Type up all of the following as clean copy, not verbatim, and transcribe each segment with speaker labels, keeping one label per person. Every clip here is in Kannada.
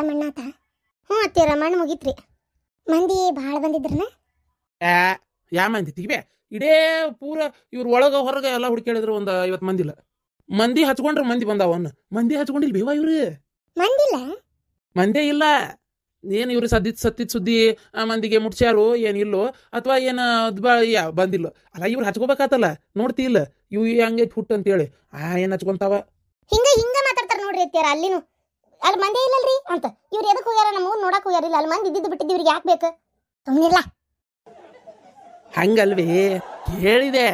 Speaker 1: ಮಣ್ಣಾತ. ಹ್ಞೂ ಅತ್ತೀರ ಮಣ್ಣು ಮುಗೀತ್ರಿ. ಮಂದಿ ಭಾಳ ಬಂದಿದ್ರನ?
Speaker 2: ಯಾ ಮಂದಿ ತೆಗಿಬೇ ಇಡೇ ಪೂರ ಇವ್ರ ಒಳಗ ಹೊರಗ ಎಲ್ಲ ಹುಡುಕೇಳಿದ್ರು ಒಂದು 50 ಮಂದಿ ಇಲ್ಲ. ಮಂದಿ ಹಚ್ಕೊಂಡ್ರೆ ಮಂದಿ ಬಂದಾವನ್ನ ಮಂದಿ ಹಚ್ಕೊಂಡಿಲ್ ಬೇವ ಇವ್ರು
Speaker 1: ಮಂದಿಲ್ಲ.
Speaker 2: ಮಂದೇ ಇಲ್ಲ. ಏನು ಇವ್ರು ಸತ್ತಿದ್ ಸುದ್ದಿ ಮಂದಿಗೆ ಮುಟ್ಸ್ಯಾರು ಏನಿಲ್ಲೋ ಅಥವಾ ಏನ ಬಂದಿಲ್ಲ ಅಲ್ಲ ಇವ್ರು ಹಚ್ಕೋಬೇಕಾತಲ್ಲ. ನೋಡ್ತಿ ಇಲ್ಲ ಇವ್ ಹಂಗೆ ಹುಟ್ಟು ಅಂತೇಳಿ ಏನ್ ಹಚ್ಕೊಂತಾವ.
Speaker 1: ಹಿಂಗ ಮಾತಾಡ್ತಾರ ನೋಡ್ರಿ ಅತ್ತೀರ. ಅಲ್ಲಿನು ಅಲ್ಲಿ ಮಂದಿ ಇಲ್ಲಲ್ರಿ ಅಂತ ಇವ್ರು ಎದಕ್ ಹೋಗ್ಯಾರ? ನಮ್ಮ ಊರ್ ನೋಡಕ್ ಹೋಗ್ಯಾರಿಲ್ಲ. ಅಲ್ಲಿ ಮಂದಿ ಇದ್ದಿದ್ದು ಬಿಟ್ಟಿದ್ದು ಇವ್ರಿಗೆ ಯಾಕೆ ಬೇಕು? ಸುಮ್ಮನಿಲ್ಲ.
Speaker 2: ಹಂಗಲ್ವೇ ಕೇಳಿದೆ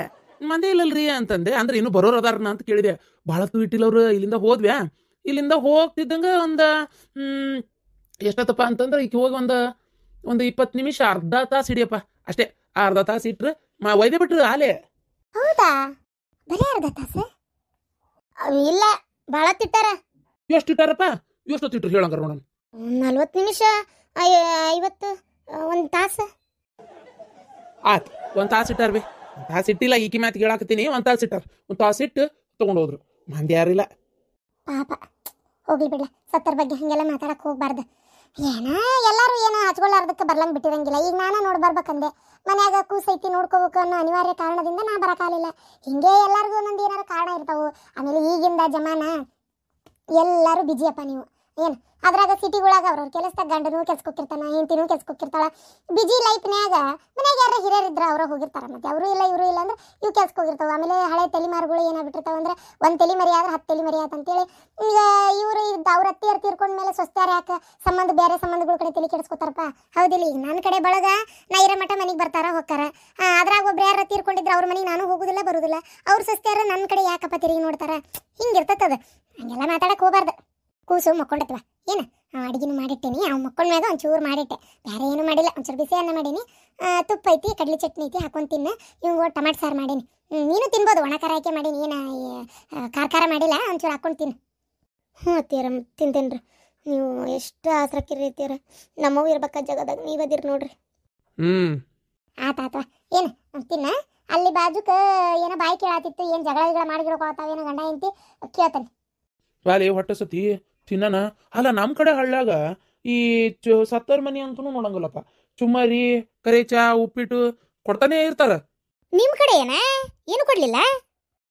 Speaker 2: ಮಂದಿ ಇಲ್ಲಲ್ರಿ ಅಂತಂದೆ. ಅಂದ್ರೆ ಇನ್ನು ಬರೋರು ಅದಾರನ ಅಂತ ಕೇಳಿದೆ. ಬಹಳ ಇಟ್ಟಿಲ್ಲವ್ರು. ಇಲ್ಲಿಂದ ಹೋದ್ವ್ಯಾ. ಇಲ್ಲಿಂದ ಹೋಗ್ತಿದ್ದಂಗ ಎಷ್ಟತ್ತಪ್ಪ ಅಂತಂದ್ರೆ ಈಗ ಹೋಗಿ ಒಂದು 20 ನಿಮಿಷ ಅರ್ಧ ತಾಸು ಹಿಡಿಯಪ್ಪ ಅಷ್ಟೇ. ಅರ್ಧ ತಾಸು ಇಟ್ರೆ ಒಯ್ದೆ ಬಿಟ್ರು ಆಲೆ.
Speaker 1: ಹೌದಾ? ಬರೀ ಅರ್ಧ ತಾಸು? ಇಲ್ಲ ಭಾಳ ತಿಟ್ಟಾರ.
Speaker 2: ಎಷ್ಟು ಇಟ್ಟಾರಪ್ಪ? ಎಷ್ಟೊತ್ತು ಇಟ್ರು ಹೇಳಂಗಾರ ನೋಡೋಣ.
Speaker 1: 40 ನಿಮಿಷ 50 ಒಂದು ತಾಸು
Speaker 2: ಆಯ್ತು. 1 ತಾಸು ಇಟ್ಟಾರ ಬಿ. 1 ತಾಸು ಇಟ್ಟಿಲ್ಲ. ಈಕಿ ಮಾತಿಗೆ ಹೇಳಾಕತ್ತೀನಿ. 1 ತಾಸು ಇಟ್ಟಾರ. 1 ತಾಸು ಇಟ್ಟು ತಗೊಂಡು ಹೋದ್ರು. ಮಂದಿ ಯಾರಿಲ್ಲ
Speaker 1: ಪಾಪ. ಹೋಗ್ಲಿ ಬಿಡ್ಲ, ಸತ್ತರ ಬಗ್ಗೆ ಹಂಗೆಲ್ಲ ಮಾತಾಡಕ್ ಹೋಗ್ಬಾರ್ದು. ಎಲ್ಲಾರು ಹಚ್ಕೊಳ್ಳಾರ್ದಕ್ಕೆ ಬರ್ಲಂಗ್ ಬಿಟ್ಟಿರಂಗಿಲ್ಲ. ಈಗ ನಾನು ನೋಡಿ ಬರ್ಬೇಕಂದೆ. ಮನ್ಯಾಗ ಕೂಸೈತಿ ನೋಡ್ಕೋಬೇಕು ಅನ್ನೋ ಅನಿವಾರ್ಯ ಕಾರಣದಿಂದ ನಾ ಬರಕಾಲಿಲ್ಲ. ಹಿಂಗೆ ಎಲ್ಲಾರ್ಗು ಒಂದೊಂದು ಏನಾರ ಕಾರಣ ಇರ್ತಾವು. ಆಮೇಲೆ ಈಗಿಂದ ಜಮಾನ ಎಲ್ಲರೂ ಬಿಜಿಯಪ್ಪ ನೀವು. ಏನು ಅದ್ರಾಗ ಸಿಟಿಗಳಾಗ ಅವ್ರವ್ರ ಕೆಲಸದಾಗ ಗಂಡನೂ ಕೆಲ್ಸಕ್ಕೋಗಿರ್ತಾನ, ಹೆಂಡತಿನೂ ಕೆಲ್ಸಕ್ಕೋಗಿರ್ತಾಳ. ಬಿಜಿ ಲೈಫ್ನ್ಯಾಗ ಮನ್ಯಾಗ ಯಾರ ಹಿರಿಯರಿದ್ರ ಅವ್ರ ಹೋಗಿರ್ತಾರ. ಮತ್ತೆ ಅವರು ಇಲ್ಲ ಇವರು ಇಲ್ಲ ಅಂದ್ರೆ ಇವು ಕೆಲ್ಸಕ್ಕೋಗಿರ್ತಾವ. ಆಮೇಲೆ ಹಳೆ ತಲೆಮಾರುಗಳು ಏನಾಗ್ಬಿಟ್ಟಿರ್ತಾವ ಅಂದ್ರೆ 1 ತಲೆ ಮರಿ ಆದ್ರೆ 10 ತಲೆ ಮರಿ ಆತಂತೇಳಿ ಈಗ ಇವರು ಅವ್ರ ಅತ್ತಿಯರು ತೀರ್ಕೊಂಡ್ಮೇಲೆ ಸ್ವಸ್ಥ್ಯಾರ ಯಾಕೆ ಸಂಬಂಧ ಬೇರೆ ಸಂಬಂಧಗಳ ಕಡೆ ತಲೆ ಕೆಡಿಸ್ಕೊತಾರಪ್ಪ. ಹೌದಿಲ್ಲ? ಈಗ ನನ್ನ ಕಡೆ ಬಳಗ ನಾ ಇರೋ ಮಠ ಮನೆಗೆ ಬರ್ತಾರ ಹೋಗ್ತಾರ. ಅದ್ರಾಗ ಒಬ್ರು ಯಾರ ತೀರ್ಕೊಂಡಿದ್ರೆ ಅವ್ರ ಮನೆಗೆ ನಾನು ಹೋಗುದಿಲ್ಲ ಬರುದಿಲ್ಲ. ಅವ್ರ ಸ್ವಸ್ಥ್ಯಾರ ನನ್ನ ಕಡೆ ಯಾಕಪ್ಪ ತಿರುಗಿ ನೋಡ್ತಾರ? ಹಿಂಗಿರ್ತದ. ಹಂಗೆಲ್ಲ ಮಾತಾಡಕ್ ಹೋಗ್ಬಾರ್ದು. ಕೂಸು ಮಕ್ಕೊಂಡತ್ವ ಏನು ಅಡಿಗೆನೂ ಮಾಡಿಟ್ಟೇನಿ. ಅವ್ನು ಮಕ್ಕೊಂಡ್ಮ್ಯಾಗ ಒಂಚೂರು ಮಾಡಿಟ್ಟೆ. ಬೇರೆ ಏನೂ ಮಾಡಿಲ್ಲ. ಒಂಚೂರು ಬಿಸಿ ಅನ್ನ ಮಾಡೀನಿ. ತುಪ್ಪ ಐತಿ, ಕಡ್ಲಿ ಚಟ್ನಿ ಐತಿ, ಹಾಕೊಂಡು ತಿನ್ನ. ಇವಂಗೆ ಟಮಾಟೊ ಸಾರು ಮಾಡೀನಿ. ನೀನು ತಿನ್ಬೋದು. ಒಣ ಖಾರ ಹಾಕಿ ಮಾಡೀನಿ. ಏನು ಖಾರ ಮಾಡಿಲ್ಲ. ಒಂಚೂರು ಹಾಕೊಂಡು ತಿನ್ನು. ಹ್ಞೂ ಅತ್ತೀರ ತಿಂತೇನ್ರಿ. ನೀವು ಎಷ್ಟು ಆಸರಕ್ಕಿರಿ ಅತ್ತೀರ. ನಮ್ಮವು ಇರ್ಬೇಕ ಜಗದಾಗ ನೀವದಿರಿ ನೋಡ್ರಿ. ಆತಾತ್ವ ಏನು ತಿನ್ನ. ಅಲ್ಲಿ ಬಾಜುಕ ಏನೋ ಬಾಯಿ ಕೇಳಾತಿತ್ತು. ಏನು ಜಗಳ ಮಾಡಿಗಿಡ್ಕೊಳತಾವೇನೋ ಗಂಡ ಎಂತಿ ಕೇಳ್ತಾನೆ.
Speaker 2: ವಾಲಿ ಹೊಟ್ಟೆ ಸತಿ ತಿನ್ನನ. ಅಲ್ಲ ನಮ್ಮ ಕಡೆ ಹಳ್ಳ್ಯಾಗ ಈ ಸತ್ತರ್ ಮನಿ ಅಂತೂ ನೋಡಂಗಿಲ್ಲಪ್ಪ. ಚುಮ್ಮರಿ, ಕರೆ ಚಾ, ಉಪ್ಪಿಟ್ಟು ಕೊಡ್ತಾನೆ ಇರ್ತಾರ.
Speaker 1: ನಿಮ್ ಕಡೆ ಏನು ಕೊಡ್ಲಿಲ್ಲ?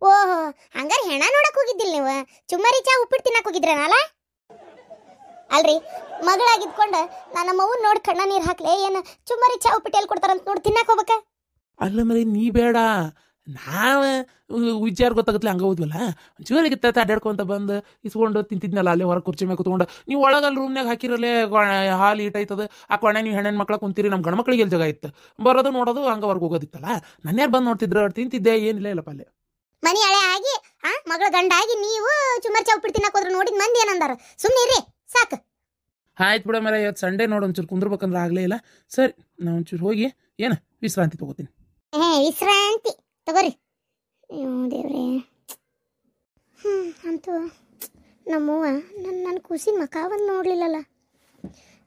Speaker 1: ಓಹೋ, ಹಂಗಾರೆ ಹೆಣ ನೋಡಕ್ ಹೋಗಿದ್ದಿಲ್ಲ ನೀವು. ಚುಮ್ಮರಿ ಚಾ ಉಪ್ಪಿಟ್ಟು ತಿನ್ನಕ್ ಹೋಗಿದ್ರನಲ್ಲ? ಅಲ್ರಿ ಮಗಳಾಗಿದ್ಕೊಂಡ ನನ್ನ ಮೌನ್ ನೋಡಿ ಕಣ್ಣ ನೀರು ಹಾಕ್ಲೆ. ಏನು ಚುಮ್ಮರಿ ಚಾ ಉಪ್ಪಿಟ್ಟು ಎಲ್ಲಿ ಕೊಡ್ತಾರಂತ ನೋಡಿ ತಿನ್ನಕ್ ಹೋಗ್ಬೇಕ?
Speaker 2: ಅಲ್ಲ ಮರಿ ನೀ ಬೇಡ. ನಾವ ವಿಚಾರ ಗೊತ್ತಾಗತ್ಲೆ ಹಂಗ ಹೋದ್ವಲ್ಲ. ಒಂಚೂರಿಗೆ ಅಡ್ಡಾಡ್ಕೊಂತ ಬಂದು ಇಸ್ಕೊಂಡು ತಿಂತಿದ್ನಲ್ಲ ಅಲ್ಲೇ ಹೊರಗೆ ಕುರ್ಚಿ ಮೇಲೆ ಕುತ್ಕೊಂಡು. ನೀವು ಒಳಗಲ್ಲಿ ರೂಮ್ನಾಗ ಹಾಕಿರಲ್ಲೇ ಹಾಲು ಈಟೈತದ. ಆ ಕೊನೆ ನೀವು ಹೆಣ್ಣಿನ ಮಕ್ಳ ಕುಂತೀರಿ. ನಮ್ಮ ಗಂಡ್ಮಕ್ಳಿಗೆ ಎಲ್ಲಿ ಜಾಗ ಇತ್ತು ಬರೋದು ನೋಡೋದು ಹಂಗ ಹೊರಗೆ ಹೋಗೋದಿತ್ತಲ್ಲ. ನನ್ಯಾರು ಬಂದು ನೋಡ್ತಿದ್ರು ತಿಂತಿದ್ದೆ. ಏನಿಲ್ಲ ಇಲ್ಲಪ್ಪ ಅಲ್ಲೇ
Speaker 1: ಮನಿ ಹಳೆ ಆಗಿ ಮಗಳ ಗಂಡ ಆಗಿ ನೀವು ಚುಮ್ಮರಿ ಚಾ ಉಪ್ಪಿಟ್ಟು ತಿನ್ನಕ್ ಹೋದ್ರೆ ನೋಡಿದ್ ಮಂದಿ ಏನಂದಾರ? ಸುಮ್ಮನೆ ಇರಿ ಸಾಕು.
Speaker 2: ಆಯ್ತು ಬಿಡ ಮೇಲೆ ಇವತ್ತು ಸಂಡೇ ನೋಡು ಒಂಚೂರು ಕುಂದ್ರಬೇಕಂದ್ರೆ ಆಗಲೇ ಇಲ್ಲ. ಸರಿ ನಾ ಒಂಚೂರು ಹೋಗಿ ಏನು ವಿಶ್ರಾಂತಿ ತಗೋತೀನಿ.
Speaker 1: ವಿಶ್ರಾಂತಿ ತಗೋರಿ. ದೇವ್ರೆ. ಅಂತೂ ನಮ್ಮವ್ವ ನನ್ನ ಕೂಸಿನ ಮಕ ಒಂದು ನೋಡ್ಲಿಲ್ಲಲ್ಲ.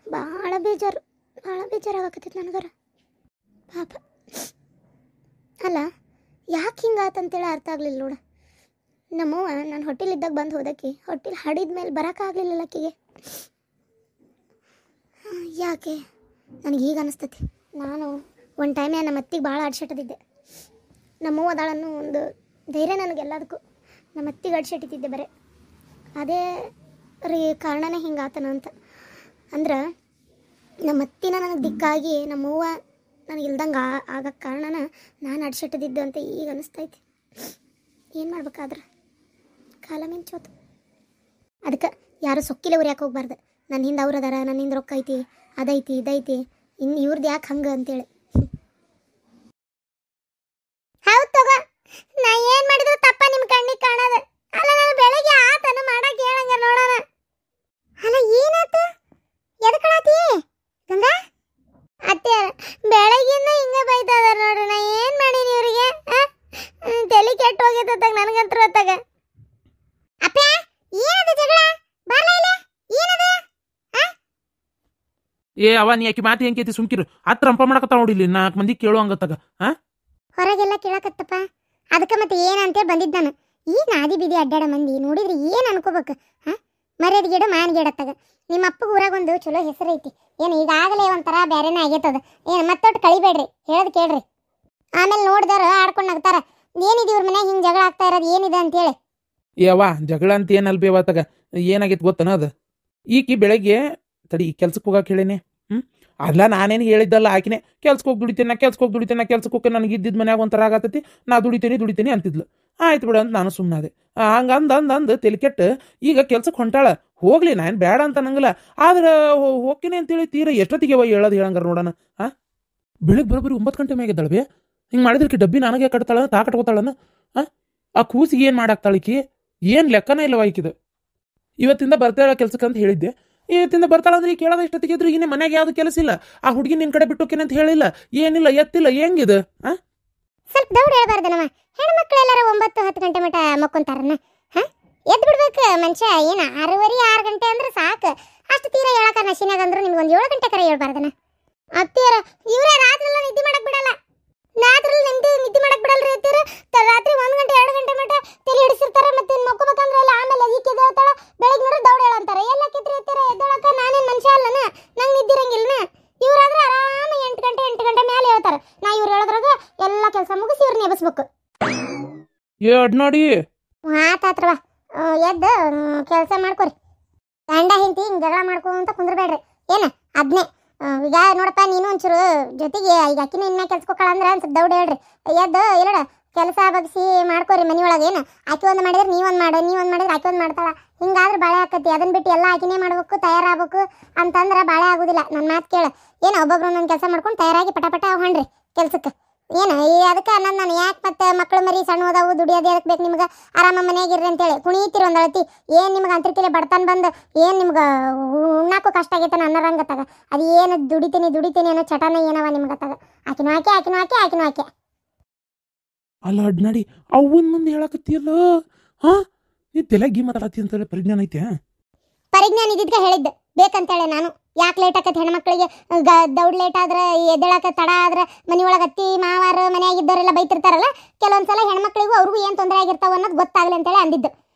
Speaker 1: ಭಾಳ ಬೇಜಾರಾಗಕತ್ತೈತಿ ನನಗರ. ಪಾಪ. ಅಲ್ಲ ಯಾಕೆ ಹಿಂಗಾತಂತೇಳಿ ಅರ್ಥ ಆಗ್ಲಿಲ್ಲ ನೋಡ. ನಮ್ಮವ್ವ ನಾನು ಹೊಟ್ಟೆಲಿದ್ದಾಗ ಬಂದು ಹೋದಕ್ಕೆ ಹೊಟ್ಟೆಲಿ ಹಡಿದ ಮೇಲೆ ಬರೋಕ್ಕಾಗಲಿಲ್ಲ ಆಕೆಗೆ. ಯಾಕೆ ನನಗೀಗ ಅನಿಸ್ತೈತಿ. ನಾನು ಒಂದು ಟೈಮೇ ನಮ್ಮ ಅತ್ತಿಗೆ ಭಾಳ ಅಡ್ಸೆಟ್ಟದಿದ್ದೆ. ನಮ್ಮವ್ವ ಅದಾಳನ್ನು ಒಂದು ಧೈರ್ಯ ನನಗೆಲ್ಲದಕ್ಕೂ. ನಮ್ಮ ಅತ್ತಿಗೆ ಅಡ್ಸೆಟ್ಟಿದ್ದೆ ಬರೀ ಅದೇ ರೀ ಕಾರಣನೇ ಹಿಂಗಾತನ ಅಂತ. ಅಂದ್ರೆ ನಮ್ಮ ಅತ್ತಿನ ನನಗೆ ದಿಕ್ಕಾಗಿ ನಮ್ಮವ್ವ ನನಗೆ ಇಲ್ದಂಗೆ ಆಗಕ್ಕೆ ಕಾರಣನ ನಾನು ಅಡ್ಸೆಟ್ಟದಿದ್ದು ಅಂತ ಈಗ ಅನಿಸ್ತೈತಿ. ಏನು ಮಾಡ್ಬೇಕಾದ್ರೆ ಕಾಲ ಮಿಂಚೋತು. ಅದಕ್ಕೆ ಯಾರು ಸೊಕ್ಕಿಲೆ ಉರಿಯಾಕೆ ಹೋಗ್ಬಾರ್ದು. ನನ್ನ ಹಿಂದೆ ಅವ್ರು ಅದಾರ, ನನ್ನ ಹಿಂದೆ ರೊಕ್ಕ ಐತಿ, ಅದೈತಿ ಇದೈತಿ, ಇನ್ನು ಇವ್ರದ್ದು ಯಾಕೆ ಹಂಗೆ ಅಂತೇಳಿ. ಹೌದು ತಗೋ, ನಾ ಏನು ಮಾಡಿದ್ರು ತಪ್ಪ ನಿಮ್ಮ ಕಣ್ಣಿಗೆ ಕಾಣದ. ಅಲ್ಲ ನಾನು ಬೆಳಗ್ಗೆ ಆತನ ಮಾಡಕ್ಕೆ ಹೇಳಂಗ ನೋಡೋಣ. ಅಲ್ಲ ಏನಾಯ್ತು? ಎದಕ್ಕಳಾತಿ ಗಂಗಾ? ಅತ್ತೆ ಬೆಳಗಿಂದ ಹಿಂಗೆ ಬೈತಾ ಇದಾರೆ ನೋಡ್ರಿ. ನಾ ಏನು ಮಾಡೀನಿ ಇವರಿಗೆ? ತಲೆ ಕೆಟ್ಟು ಹೋಗಿತ್ತಾಗ ನನಗಂತೂ ಹೊತ್ತಾಗ. ಅಪ್ಪ ಏನದು ಜಗಳ? ಬಾರ್ಲ ಇಲ್ಲ ಏನದು?
Speaker 2: ಅವ ನೀ ಆಕಿ ಮಾತಿ ಹೆಂಗೈತಿ ಸುಮ್ಕಿರು. ಹತ್ರ ರಂಪ ಮಾಡಕತ್ತ ನೋಡಿಲ್ಲಿ 4 ಮಂದಿ ಕೇಳೋ ಹಂಗತ್ತಾಗ.
Speaker 1: ಹೊರಗೆಲ್ಲ ಕೇಳಕತ್ತಪ್ಪ. ಅದಕ್ಕೆ ಮತ್ತೆ ಏನಂತೇಳಿ ಬಂದಿದ್ದು ನಾನು. ಈಗ ನಾದಿ ಬೀದಿ ಅಡ್ಡಾಡ ಮಂದಿ ನೋಡಿದ್ರೆ ಏನು ಅನ್ಕೋಬೇಕು? ಮರ್ಯಾದಗೀಡು ಮಾನ್ಗೀಡತ್ತಾಗ ನಿಮ್ಮ ಅಪ್ಪಗೆ ಊರಾಗ ಒಂದು ಚಲೋ ಹೆಸರು ಐತಿ. ಏನು ಈಗಾಗಲೇ ಒಂಥರ ಬೇರೆನೇ ಆಗೈತದ. ಏನು ಮತ್ತೊಟ್ಟು ಕಳಿಬೇಡ್ರಿ, ಹೇಳೋದು ಕೇಳ್ರಿ. ಆಮೇಲೆ ನೋಡಿದಾರ ಆಡ್ಕೊಂಡು ನಗ್ತಾರ, ಏನಿದೆ ಇವ್ರ ಮನ್ಯಾಗ ಹಿಂಗೆ ಜಗಳ ಆಗ್ತಾ ಇರೋದು ಏನಿದೆ ಅಂತೇಳಿ.
Speaker 2: ಯವ್ವ ಜಗಳ ಅಂತ ಏನಲ್ಬಿ ಅವತ್ತಾಗ ಏನಾಗೈತೆ ಗೊತ್ತನ ಅದು. ಈಕಿ ಬೆಳಗ್ಗೆ ತಡಿ ಕೆಲ್ಸಕ್ಕೆ ಹೋಗಕ್ಕೆ ಹೇಳೇನೆ. ಅಲ್ಲ ನಾನೇನು ಹೇಳಿದ್ದಲ್ಲ, ಆಕಿನೇ ಕೆಲ್ಸಕ್ಕೆ ಹೋಗಿ ಕೆಲ್ಸಕ್ಕೆ ಹೋಗಿ ನನಗೆ ಇದ್ದಿದ್ದು ಮನ್ಯಾಗ ಒಂಥರ ಆಗತ್ತೈತಿ, ನಾ ದುಡಿತೇನೆ ಅಂತಿದ್ಲು. ಆಯ್ತು ಬಿಡ ಅಂತ ನಾನು ಸುಮ್ಮನಾದೆ. ಹಂಗೆ ಅಂದು ತೆಲಿಕೆಟ್ಟು ಈಗ ಕೆಲ್ಸಕ್ಕೆ ಹೊಂಟಾಳ. ಹೋಗ್ಲಿ ನಾನು ಬೇಡ ಅಂತ ನಂಗಲ್ಲ, ಆದ್ರೆ ಹೋಗ್ತೀನಿ ಅಂತೇಳಿ ತೀರ ಎಷ್ಟೊತ್ತಿಗೆ ಹೇಳೋದು ಹೇಳಂಗಾರ ನೋಡೋಣ. ಬೆಳಗ್ಗೆ ಬರೋಬ್ಬರಿ 9 ಗಂಟೆ ಮ್ಯಾಗಿದ್ದಾಳವೆ. ಹಿಂಗೆ ಮಾಡಿದ್ರಕ್ಕೆ ಡಬ್ಬಿ ನನಗೆ ಕಟ್ತಾಳ ಕಟ್ಕೋತಾಳನ. ಆ ಕೂಸಿಗೆ ಏನು ಮಾಡಾಕ್ತಾಳಿಕಿ, ಏನು ಲೆಕ್ಕನೇ ಇಲ್ಲವ ಈಕಿದು. ಇವತ್ತಿಂದ ಬರ್ತಾಳ ಕೆಲ್ಸಕ್ಕೆ ಅಂತ ಹೇಳಿದ್ದೆ, ಇವತ್ತಿಂದ ಬರ್ತಾಳಂದ್ರೆ ಈ ಕೇಳೋದ ಇಷ್ಟೊತ್ತಿಗೆ ಇದ್ರು ಇನ್ನೇ ಮನೆಗೆ ಯಾವ್ದು ಕೆಲಸ ಇಲ್ಲ. ಆ ಹುಡುಗಿ ನಿನ್ ಕಡೆ ಬಿಟ್ಟೋಕೇನೆ ಅಂತ ಹೇಳಿಲ್ಲ, ಏನಿಲ್ಲ ಎತ್ತಿಲ್ಲ, ಹೆಂಗಿದು?
Speaker 1: ಸ್ವಲ್ಪ ದೌಡ್ ಹೇಳ್ಬಾರ್ದನವ. ಹೆಣ್ಮಕ್ಳೆಲ್ಲಾರ 9-10 ಗಂಟೆ ಮಟ ಮಕ್ಕೊಂತಾರನ. ಎದ್ದು ಬಿಡ್ಬೇಕು ಮನುಷ್ಯ. ಏನು 6:30-6 ಗಂಟೆ ಅಂದ್ರೆ ಸಾಕು. ಅಷ್ಟು ತೀರ ಹೇಳಕ ನಶಿನಾಗ ಅಂದ್ರು ನಿಮ್ಗೊಂದು 7 ಗಂಟೆ ಕರೆ ಹೇಳ್ಬಾರ್ದನ. ಅತ್ತಿಯರ ಇವರೇ ರಾತ್ರಿ ಎಲ್ಲ ನಿದ್ದೆ ಮಾಡಕ್ ಬಿಡಲ್ಲ. ರಾತ್ರಿ ನಿದ್ದೆ ಮಾಡಕ್ ಬಿಡಲ್ರಿ ಅತ್ತಿಯರ. ರಾತ್ರಿ 1 ಗಂಟೆ 2 ಗಂಟೆ ಮಟ ತಲೆ ಹಿಡಿಸಿರ್ತಾರ. ಮತ್ತೆ ಮಕ್ಕೋಬೇಕಂದ್ರೆ ಎಲ್ಲ ಆಮೇಲೆ ಈಕೆ ಹೇಳ್ತಾಳ, ಬೆಳಿಗ್ಗೆ ನೋಡ್ರಿ ದೌಡ್ ಹೇಳಂತಾರೆ. ಎಲ್ಲಕ್ಕಿದ್ರಿ ಅತ್ತಿಯರ ಎದ್ದಳಕ ನಾನೇನು ಮನುಷ್ಯ ಅಲ್ಲನ, ನಂಗೆ ನಿದ್ದಿರಂಗಿಲ್ಲನ. ಇವ್ರಾದ್ರೆ ಆರಾಮ 8 ಗಂಟೆ ಮೇಲೆ ಹೇಳ್ತಾರ. ನಾ ಇವ್ರು ಹೇಳೋದ್ರಾಗ ಎಲ್ಲ ಕೆಲಸ ಮುಗಿಸಿ ಇವ್ರನ್ನ ಎಬ್ಬಿಸ್ಬೇಕು.
Speaker 2: ನೋಡಿ
Speaker 1: ಮಾತಾತ್ರವ ಎದ್ದು ಕೆಲಸ ಮಾಡ್ಕೊರಿ. ಗಂಡ ಹೆಂಡತಿ ಹಿಂಗೆ ಜಗಳ ಮಾಡ್ಕೊಂತ ಕುಂದ್ರಬೇಡ್ರಿ. ಏನು ಅದನ್ನೇ ಈಗ ನೋಡಪ್ಪ, ನೀನು ಒಂಚೂರು ಜೊತೆಗೆ ಈಗ ಅಕ್ಕಿನ ಇನ್ಮ್ಯಾಗ ಕೆಲ್ಸಕ್ಕೋಕಳ ಅಂದ್ರೆ ಸ್ವಲ್ಪ ದೌಡ್ ಹೇಳ್ರಿ. ಎದ್ದು ಇಲ್ಲ ಕೆಲಸ ಬಗ್ಸಿ ಮಾಡ್ಕೊರಿ ಮನೆಯೊಳಗೆ. ಏನು ಆಕಿ ಒಂದು ಮಾಡಿದ್ರೆ ನೀವೊಂದು ಮಾಡಿದ್ರೆ ಆಕಿ ಒಂದು ಮಾಡ್ತಾಳ. ಹಿಂಗಾದ್ರೆ ಬಾಳೆ ಆಕತಿ. ಅದನ್ನ ಬಿಟ್ಟು ಎಲ್ಲ ಆಕಿನೇ ಮಾಡ್ಬೇಕು, ತಯಾರಾಗಬೇಕು ಅಂತಂದ್ರೆ ಬಾಳೆ ಆಗೋದಿಲ್ಲ. ನನ್ನ ಮಾತು ಕೇಳ. ಏನು ಒಬ್ಬೊಬ್ರು ನನ್ನ ಕೆಲಸ ಮಾಡ್ಕೊಂಡು ತಯಾರಾಗಿ ಪಟ ಹೊಣ್ರಿ ಕೆಲ್ಸಕ್ಕೆ. ಏನು ಅದಕ್ಕೆ ಅನ್ನೋದು ನಾನು. ಯಾಕೆ ಮತ್ತೆ ಮಕ್ಕಳು ಮರಿ ಸಣ್ಣ ಹೋದವು, ದುಡಿಯೋದು ಅದಕ್ಕೆ ಬೇಕು ನಿಮ್ಗೆ, ಆರಾಮ ಮನೆಯಾಗಿರ್ರಿ ಅಂತೇಳಿ ಕುಣಿತೀರಿ ಒಂದು ಅಳತಿ. ಏನು ನಿಮ್ಗೆ ಅಂತರ್ಕಿಲೆ ಬಡ್ತಾನೆ ಬಂದು ಏನು ನಿಮ್ಗೆ ಉಣ್ಣಾಕು ಕಷ್ಟ ಆಗೈತೆ ಅನ್ನೋರಂಗತ್ತಾಗ. ಅದು ಏನು ದುಡಿತೀನಿ ಅನ್ನೋ ಚಟನ ಏನವ ನಿಮ್ಗೆ ಅತ್ತಾಗ. ಆಕಿನೂ ಹಾಕಿ
Speaker 2: ಅಲ್ಲ ಅಡ್ನಾಡಿ ಅವನ್ ಮುಂದೆ ಹೇಳಕತ್ತಿಯಲ್ಲ. ನೀ ತೆಲಗಿ ಮಾತಾಡತ್ತಿ ಅಂತ ಪರಿಜ್ಞಾನ ಐತೆ?
Speaker 1: ಪರಿಜ್ಞಾನ ಇದ್ದಿದ್ಕ ಹೇಳಿದ್ದೆ ಬೇಕಂತೇಳಿ ನಾನು. ಯಾಕೆ ಲೇಟ್ ಆಕತಿ ಹೆಣ್ಮಕ್ಳಿಗೆ, ದೌಡ್ ಲೇಟ್ ಆದ್ರೆ ಎದ್ದೇಳಕ ತಡ ಆದ್ರೆ ಮನೆಯೊಳಗೆ ಅತ್ತಿ ಮಾವಾರು ಮನೆಯಾಗಿದ್ದವರೆಲ್ಲ ಬೈತಿರ್ತಾರಲ್ಲ. ಕೆಲವೊಂದ್ಸಲ ಹೆಣ್ಮಕ್ಳಿಗೂ ಅವ್ರಿಗೂ ಏನು ತೊಂದರೆ ಆಗಿರ್ತಾವ ಅನ್ನೋದು ಗೊತ್ತಾಗಲಿ ಅಂತೇಳಿ ಅಂದಿದ್ದು.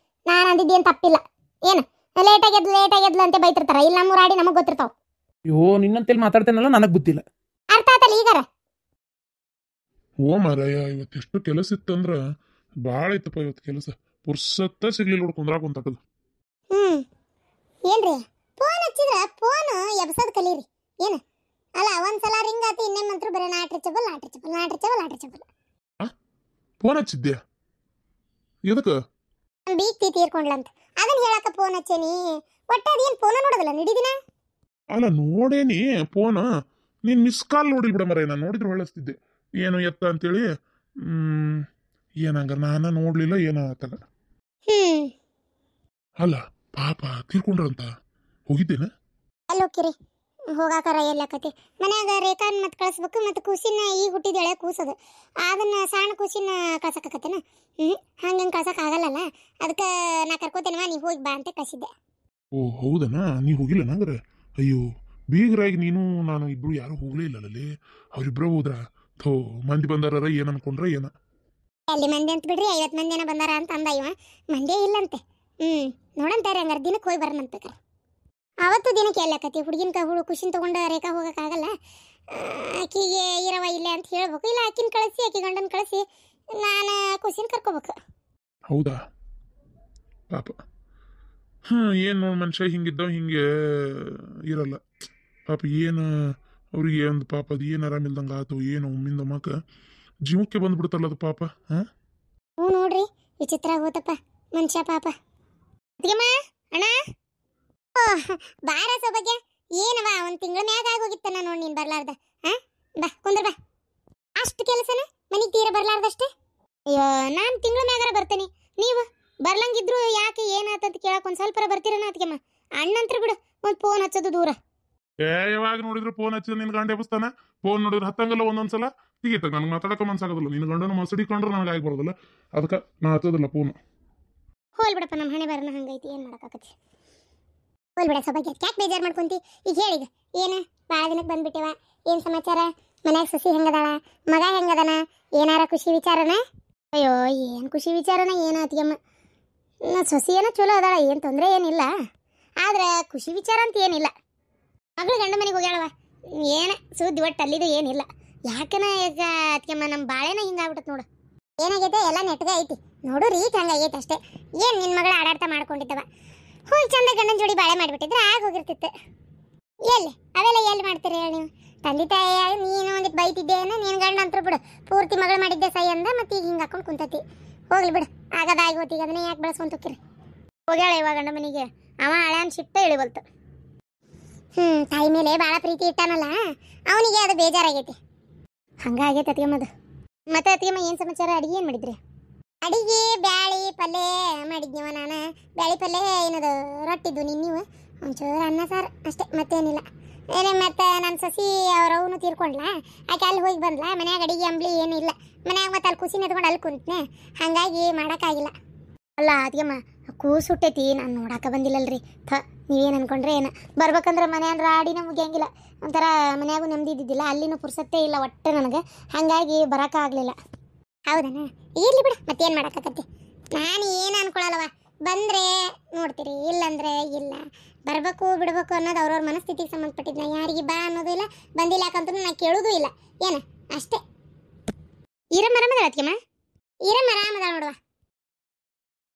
Speaker 1: ನಾನು ಅಂದಿದ್ದೇನು ತಪ್ಪಿಲ್ಲ. ಏನು ಲೇಟಾಗೆದ್ಲು ಅಂತ ಬೈತಿರ್ತಾರ. ಇಲ್ಲ ನಮ್ಮ ಊರಾಡಿ ನಮಗೆ ಗೊತ್ತಿರ್ತಾವ.
Speaker 2: ಅಯ್ಯೋ ನಿನ್ನಂತೇಳಿ ಮಾತಾಡ್ತೇನಲ್ಲ, ನನಗೆ ಗೊತ್ತಿಲ್ಲ.
Speaker 1: ಅರ್ಥ ಆತಲ್ಲ ಈಗಾರ?
Speaker 3: ಓ ಮಾರಾಯ, ಇವತ್ತೆಷ್ಟು ಕೆಲಸ ಇತ್ತಂದ್ರ ಭಾಳ ಇತ್ತಪ್ಪ ಇವತ್ತು ಕೆಲಸ. ಪುರ್ಸತ್ತ ಸಿಗ್ಲಿಲ್ಲ ನೋಡಿ ಕುಂದ್ರಾಕೊಂತಕ್ಕದು.
Speaker 1: ಏನ್ರಿ ಫೋನ್ ಹಚ್ಚಿದ್ರ ಫೋನ್ ಎಬ್ಸದ್ ಕಲೀರಿ. ಏನು ಅಲ್ಲ, ಒಂದ್ಸಲ ರಿಂಗ್ ಆತಿ, ಇನ್ನೇ ಮಂತ್ರ ಬರೀ ನಾಟ್ರಿಚಬಲ್.
Speaker 3: ಫೋನ್ ಹಚ್ಚಿದ್ಯಾ? ಎದಕ್ಕ?
Speaker 1: ಬೀಗ್ತಿ ತೀರ್ಕೊಂಡ್ಲಂತ ಅದನ್ನ ಹೇಳಕ ಫೋನ್ ಹಚ್ಚೇನಿ. ಒಟ್ಟ ಅದೇನು ಫೋನ ನೋಡೋದಿಲ್ಲ ನಿಡಿದಿನ.
Speaker 3: ಅಲ್ಲ ನೋಡೇನಿ ಫೋನ್, ನೀನ್ ಮಿಸ್ ಕಾಲ್ ನೋಡಿಲ್ ಬಿಡ ಮರ. ನಾನು ನೋಡಿದ್ರೆ ಹೊಳಸ್ತಿದ್ದೆ ಏನು ಎತ್ತ ಅಂತೇಳಿ. ಏನಂಗ ನಾನ ನೋಡ್ಲಿಲ್ಲ ಏನಾಗತ್ತಲ್ಲ. ಅಲ್ಲ ಪಾಪ ತೀರ್ಕೊಂಡ್ರಂತ ಹೋಗಿದ್ದೇನ?
Speaker 1: ಅಲ್ಲಿ ಹೋಗಿರಿ ಹೋಗಾಕರ ಎಲ್ಲಕತಿ. ಮನ್ಯಾಗ ರೇಖಾನ್ ಮತ್ತೆ ಕಳಿಸ್ಬೇಕು. ಮತ್ತು ಕೂಸಿನ ಈಗ ಹುಟ್ಟಿದೇಳೆ ಕೂಸದು, ಅದನ್ನ ಸಣ್ಣ ಕೂಸಿನ ಕಳ್ಸಕತ್ತೇನ. ಹಂಗೆ ಕಳ್ಸಕ್ ಆಗಲ್ಲಲ್ಲ. ಅದಕ್ಕೆ ನಾ ಕರ್ಕೋತೇನವ, ನೀವು ಹೋಗಿ ಬಾ ಅಂತ ಕಳಿಸಿದ್ದೆ.
Speaker 3: ಓ ಹೌದನಾ? ನೀ ಹೋಗಿಲ್ಲ ನಂಗ್ರೆ? ಅಯ್ಯೋ ಬೀಗರಾಗಿ ನೀನು ನಾನು ಇಬ್ರು ಯಾರು ಹೋಗ್ಲೇ ಇಲ್ಲಲ್ಲಿ. ಅವ್ರಿಬ್ರು ಹೋದ್ರ ಥೋ ಮಂದಿ ಬಂದಾರ ಏನ್ ಅನ್ಕೊಂಡ್ರ ಏನ?
Speaker 1: ಅಲ್ಲಿ ಮಂದಿ ಅಂತ ಬಿಡ್ರಿ, 50 ಮಂದಿನ ಬಂದಾರ ಅಂತ ಅಂದ ಇವ. ಮಂದೇ ಇಲ್ಲಂತೆ. ನೋಡಂತಾರೆ ಹಂಗಾರೆ ದಿನಕ್ಕೆ ಹೋಗಿ ಬರೋಣಂತ. ಅವತ್ತು ದಿನಕ್ಕೆ ಎಲ್ಲಕತಿ ಹುಡುಗಿನ ಖುಷಿನ ತಗೊಂಡು ರೇಖಾ ಹೋಗೋಕ್ಕಾಗಲ್ಲ. ಆಕಿಗೆ ಇರವ ಇಲ್ಲ ಅಂತ ಹೇಳ್ಬೇಕು. ಇಲ್ಲ ಆಕಿನ ಕಳಿಸಿ ಆಕಿ ಗಂಡನ ಕಳಿಸಿ ನಾನು ಖುಷಿನ ಕರ್ಕೋಬೇಕು.
Speaker 3: ಹೌದಾ ಪಾಪ. ಏನು ನೋಡಿ ಮನುಷ್ಯ ಹಿಂಗಿದ್ದಾವ ಹಿಂಗೆ ಇರಲ್ಲ ಪಾಪ. ಏನು ಅವ್ರಿಗೆ ಒಂದು ಪಾಪ ಅದು ಏನು ಆರಾಮಿಲ್ದಂಗೆ ಆತು ಏನು ಒಮ್ಮಿಂದ ಮಕ್ಕ ಜೀವಕ್ಕೆ ಬಂದ್ಬಿಡ್ತಲ್ಲ ಅದು ಪಾಪ.
Speaker 1: ಹ್ಞೂ ನೋಡ್ರಿ ವಿಚಿತ್ರ ಹೋತಪ್ಪ ಮನುಷ್ಯ ಪಾಪ. ಅಣ್ಣ ಬಾರ ಸೊಬಗೆ ಏನವ 1 ತಿಂಗಳ ಮ್ಯಾಗ ಆಗೋಗಿತ್ತನ ನೋಡಿ ನೀನು ಬರ್ಲಾರ್ದ. ಬಾ ಕುಂದ್ರ ಬಾ. ಅಷ್ಟು ಕೆಲಸನ ಮನೆಗೆ ತೀರ ಬರ್ಲಾರ್ದಷ್ಟೇ. ಅಯ್ಯೋ ನಾನು ತಿಂಗಳ ಮ್ಯಾಗಾರ ಬರ್ತೇನೆ. ನೀವು ಬರ್ಲಂಗಿದ್ರು ಯಾಕೆ ಏನಾತಂತ ಕೇಳಕ್ಕೆ ಒಂದು ಸ್ವಲ್ಪ ಬರ್ತೀರನ ಅದಕ್ಕೆಮ್ಮ. ಅಣ್ಣಂತ್ರ ಬಿಡು ಒಂದು ಫೋನ್ ಹಚ್ಚೋದು ದೂರ.
Speaker 3: ಯಾವಾಗ ನೋಡಿದ್ರು ಫೋನ್ ಹಚ್ಚಿದ ನಿನ್ ಗಂಡ ಎಬ್ಬಿಸ್ತಾನ. ಫೋನ್ ನೋಡಿದ್ರೆ ಹತ್ತಂಗಲ್ಲ ಒಂದೊಂದ್ಸಲ ತೆಗಿತ. ನನಗೆ ಮಾತಾಡಕ ಮನ್ಸಾಗೋದಿಲ್ಲ. ನಿನ್ನ ಗಂಡನ ಮಸಡಿಕೊಂಡ್ರೆ ನನಗೆ ಆಗಿ ಬರೋದಿಲ್ಲ. ಅದಕ್ಕೆ ನಾ ಹಚ್ಚೋದಿಲ್ಲ ಫೋನ್.
Speaker 1: ಹೋಲ್ ಬಿಡಪ್ಪ, ನಮ್ಮ ಹಣೆ ಬರನ ಹಂಗೈತಿ, ಏನು ಮಾಡೋಕ್ಕಾಗತ್ತೆ. ಹೋಲ್ ಬಿಡ ಸೊಬಗೆ, ಯಾಕೆ ಬೇಜಾರು ಮಾಡ್ಕೊಂತಿ? ಈಗ ಹೇಳಿಗ ಏನು ಭಾಳ ದಿನಕ್ಕೆ ಬಂದ್ಬಿಟ್ಟೆವ. ಏನು ಸಮಾಚಾರ? ಮನ್ಯಾಗ ಸೊಸಿ ಹೆಂಗದಾಳ, ಮಗ ಹೆಂಗದನ, ಏನಾರ ಖುಷಿ ವಿಚಾರನ? ಅಯ್ಯೋ ಏನು ಖುಷಿ ವಿಚಾರನ ಏನು ಅತ್ತಿಗೆಮ್ಮ. ಸೊಸಿ ಏನೋ ಚಲೋ ಅದಾಳ, ಏನು ತೊಂದರೆ ಏನಿಲ್ಲ. ಆದ್ರೆ ಖುಷಿ ವಿಚಾರ ಅಂತ ಏನಿಲ್ಲ. ಮಗಳು ಗಂಡ ಮನೆಗೆ ಹೋಗ್ಯಾಳವ, ಏನ ಸುದ್ದಿ ಒಟ್ಟು ಅಲ್ಲಿದು ಏನಿಲ್ಲ. ಯಾಕನ ಈಗ ಅದಕ್ಕೆಮ್ಮ ನಮ್ಮ ಬಾಳೆನ ಹಿಂಗಾಗ್ಬಿಟ್ಟತ್ ನೋಡು. ಏನಾಗೈತೆ ಎಲ್ಲ ನೆಟ್ಗೆ ಐತಿ ನೋಡು ರೀ, ಹಂಗಾಗೈತೆ ಅಷ್ಟೇ. ಏನು ನಿನ್ನ ಮಗಳು ಆಡಾಡ್ತಾ ಮಾಡ್ಕೊಂಡಿದ್ದವ, ಹೋಗಿ ಚಂದ ಗಂಡನ ಜೋಡಿ ಬಾಳೆ ಮಾಡಿಬಿಟ್ಟಿದ್ರೆ ಆಗ ಹೋಗಿರ್ತಿತ್ತು. ಎಲ್ಲಿ ಅವೆಲ್ಲ ಎಲ್ಲಿ ಮಾಡ್ತೀರಿ ಹೇಳಿ ನೀವು? ತಂದೆ ತಾಯಿ ನೀನು ಒಂದಿಟ್ಟು ಬೈತಿದ್ದೇನ, ನೀನು ಗಂಡ ಅಂತರು ಬಿಡು ಪೂರ್ತಿ ಮಗಳು ಮಾಡಿದ್ದೆ ಸೈ ಅಂದ, ಮತ್ತೆ ಈಗ ಹಿಂಗೆ ಹಾಕೊಂಡು ಕುಂತತಿ. ಹೋಗ್ಲಿ ಬಿಡು, ಆಗದಾಗಿ ಹೋತಿಗೆ ಅದನ್ನೇ ಯಾಕೆ ಬೆಳೆಸ್ಕೊಂತ ಹೋಗ್ತೀರಿ? ಹೋಗ್ಯಾಳ ಇವಾಗ ಗಂಡ ಮನೆಗೆ, ಅವ ಹಳ್ಯಾನ್ ಶಿಟ್ಟ ಇಳಿಬಲ್ತು. ತಾಯಿ ಮೇಲೆ ಭಾಳ ಪ್ರೀತಿ ಇಟ್ಟಾನಲ್ಲ, ಅವನಿಗೆ ಅದು ಬೇಜಾರಾಗೈತಿ. ಹಂಗಾಗೈತೆ ಅತ್ತಿಗೆಮ್ಮದು. ಮತ್ತೆ ಅತ್ತಿಗೆಮ್ಮ ಏನು ಸಮಾಚಾರ? ಅಡಿಗೆ ಏನು ಮಾಡಿದ್ರಿ? ಅಡಿಗೆ ಬ್ಯಾಳಿ ಪಲ್ಯ ಮಾಡಿದ್ನಿವ ನಾನು. ಬ್ಯಾಳಿ ಪಲ್ಯ ಏನದು ರೊಟ್ಟಿದ್ದು ನೀವು, ಒಂಚೂರು ಅನ್ನ ಸಾರು ಅಷ್ಟೇ, ಮತ್ತೇನಿಲ್ಲ. ಮತ್ತೆ ನನ್ನ ಸಸಿ ಅವನು ತೀರ್ಕೊಂಡ್ಲ, ಆಕೆ ಅಲ್ಲಿ ಹೋಗಿ ಬಂದ್ಲ. ಮನ್ಯಾಗ ಅಡಿಗೆ ಅಂಬ್ಲಿ ಏನಿಲ್ಲ ಮನ್ಯಾಗ, ಮತ್ತೆ ಅಲ್ಲಿ ಕೂಸಿನ ಎತ್ಕೊಂಡು ಅಲ್ಲಿ ಕುಂತ್ನೆ, ಹಾಗಾಗಿ ಮಾಡೋಕ್ಕಾಗಿಲ್ಲ. ಅಲ್ಲ ಅತ್ತಿಗೆಮ್ಮ, ಕೂಸು ಹುಟ್ಟೈತಿ, ನಾನು ನೋಡಕ್ಕೆ ಬಂದಿಲ್ಲಲ್ರಿ. ನೀವೇನು ಅನ್ಕೊಂಡ್ರೆ ಏನು? ಬರ್ಬೇಕಂದ್ರೆ ಮನೆಯನ್ ರಾಡಿನ ಮುಗಿಯಂಗಿಲ್ಲ, ಒಂಥರ ಮನ್ಯಾಗೂ ನೆಮ್ಮದಿ ಇದ್ದಿದ್ದಿಲ್ಲ, ಅಲ್ಲಿನೂ ಪುರ್ಸತ್ತೇ ಇಲ್ಲ ಒಟ್ಟು ನನಗೆ, ಹಾಗಾಗಿ ಬರೋಕ್ಕಾಗಲಿಲ್ಲ. ಹೌದಣ್ಣ, ಇರ್ಲಿ ಬಿಡು, ಮತ್ತೇನು ಮಾಡೋಕ್ಕಾಗತ್ತೆ. ನಾನು ಏನು ಅನ್ಕೊಳಲ್ಲವ, ಬಂದರೆ ನೋಡ್ತೀರಿ, ಇಲ್ಲಂದ್ರೆ ಇಲ್ಲ. ಬರಬೇಕು ಬಿಡಬೇಕು ಅನ್ನೋದು ಅವ್ರವ್ರ ಮನಸ್ಥಿತಿಗೆ ಸಂಬಂಧಪಟ್ಟಿದ್ದು. ನಾ ಯಾರಿಗೆ ಬಾ ಅನ್ನೋದು ಇಲ್ಲ, ಬಂದಿಲ್ಲ ಯಾಕಂತೂ ನಾ ಕೇಳೋದು ಇಲ್ಲ, ಏನು ಅಷ್ಟೇ. ಈರಮ್ಮ ಆರಾಮದ ಅತ್ತಿಗೆಮ್ಮ? ಈರಮ್ಮ ಆರಾಮದ ನೋಡುವ.